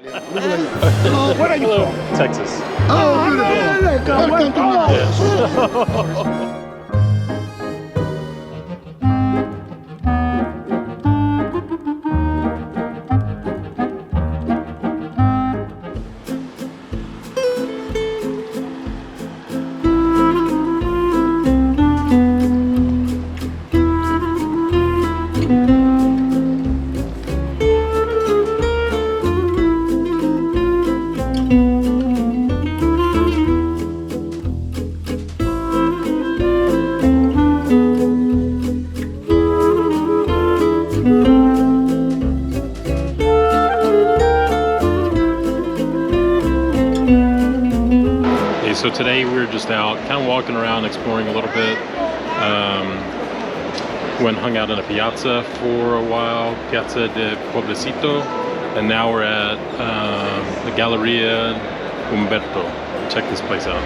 Hello, where are you from? Texas. Oh, beautiful. Welcome to Naples. So today we're just out kind of walking around, exploring a little bit. Went and hung out in a piazza for a while, Piazza del Pueblecito, and now we're at the Galleria Umberto. Check this place out.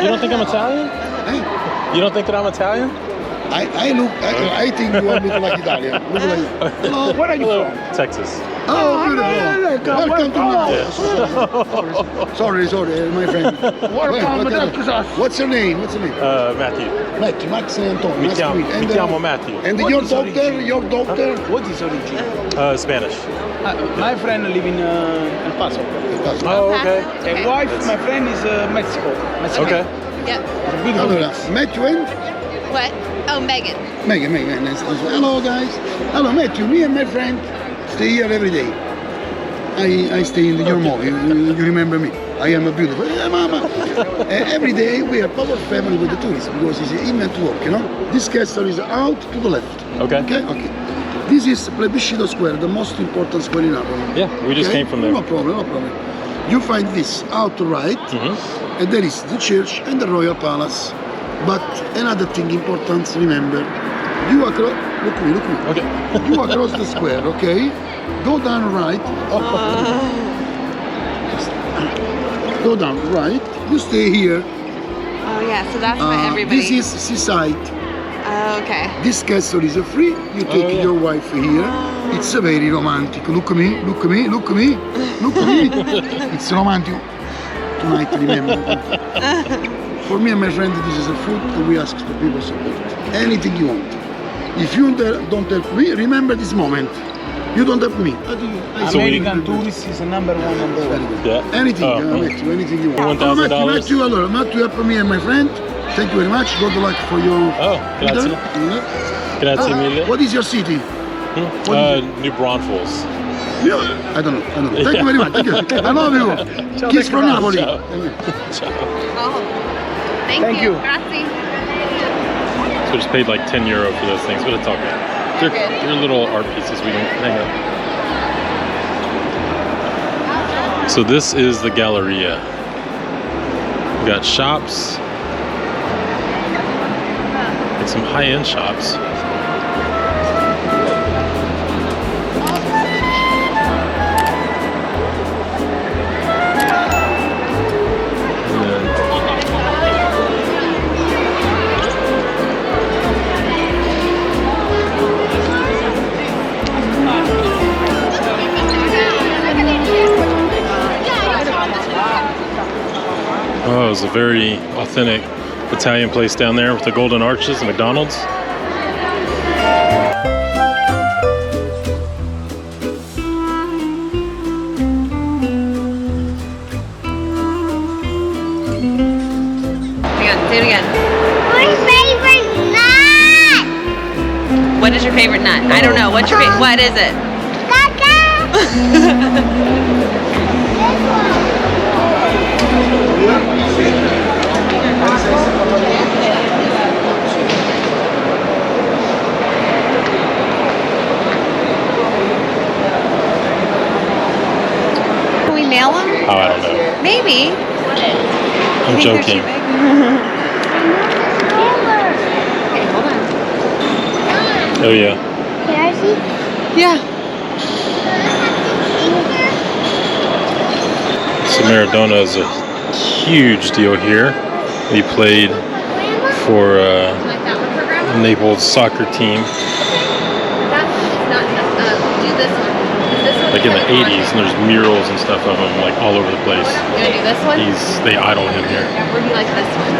You don't think I'm Italian? You don't think that I'm Italian? I think you are looking like Italian. Look like, hello, where are you from? Texas. Oh, beautiful. Welcome to Naples. Sorry, my friend. Welcome to Texas. What's your name? Matthew. Matthew, Max Antonio. Mi Nice to meet. chiamo Matthew. And your doctor? What is origin? Spanish. My friend live in El Paso. Oh, okay. A wife, my friend is Mexico. Okay. Yep. Allora, Matthew and? What? Oh, Meghan. Meghan. Nice. Hello, guys. Hello, Matthew. Me and my friend stay here every day. I stay in your mall. You remember me? I am a beautiful. Yeah, mama. Every day we are our family with the tourists because it's in network, you know. This castle is out to the left. Okay. Okay. This is Plebiscito Square, the most important square in Naples. Yeah, we just came from there. No problem. You find this out to right, and there is the church and the royal palace. But another thing important, remember, you across. Look me. Okay. You across the square, okay? Go down right. Go down right. You stay here. Oh, yeah, so that's why everybody... This is seaside. Oh, okay. This castle is free. You take your wife here. It's very romantic. Look at me. It's romantic. Tonight, remember. For me and my friend, this is a food and we ask the people support. Anything you want. If you don't help me, remember this moment. You don't help me. American tourist is number one. Very good. Yeah. Anything, anything you want. $1,000. Matthew, help me and my friend. Thank you very much. Good luck for your. Oh, grazie. Grazie mille. What is your city? New Braunfels. Yeah, I don't know. Thank you very much. Thank you. I love you. Kiss from Napoli. Ciao. Oh, thank you. Grazie. So just paid like 10 euro for those things, but it's all good. They're little art pieces we can hang up. So this is the Galleria. We got shops, like some high-end shops. Oh, it's a very authentic Italian place down there with the golden arches and McDonald's. Say it again. My favorite nut! What is your favorite nut? I don't know. What's your what is it? Can we mail them? Oh, I don't know. Maybe. I'm joking. Okay, hold on. Oh yeah. Can I see? Yeah. So Maradona is a huge deal here. He played for Like that one for Grandma? Naples soccer team That one is not. Do this one. This one. like in the 80s, and there's murals and stuff of him like all over the place. You wanna do this one? They idol him here. Or do you like this one?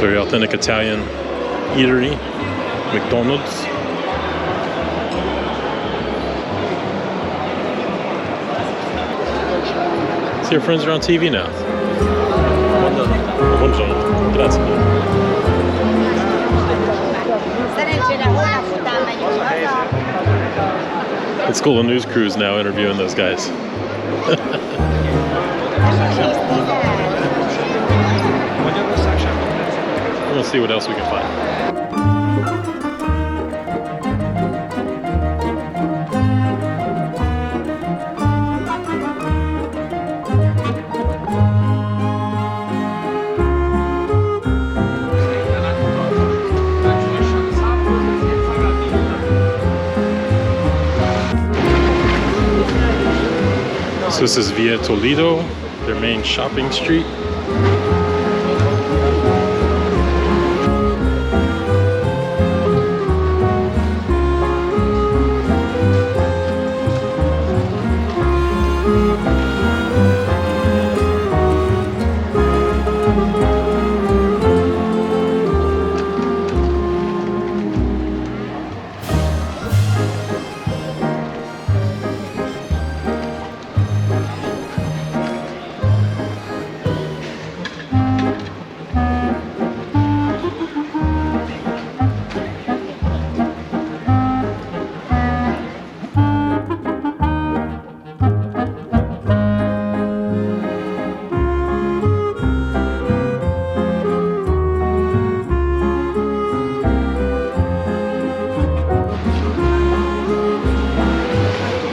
Very authentic Italian eatery, McDonald's. See, your friends are on TV now. Buongiorno. Grazie. It's cool, the news crew's now interviewing those guys. We'll see what else we can find. So this is Via Toledo, their main shopping street.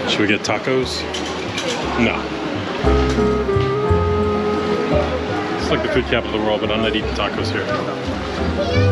Should we get tacos? No. It's like the food capital of the world, but I'm not eating tacos here.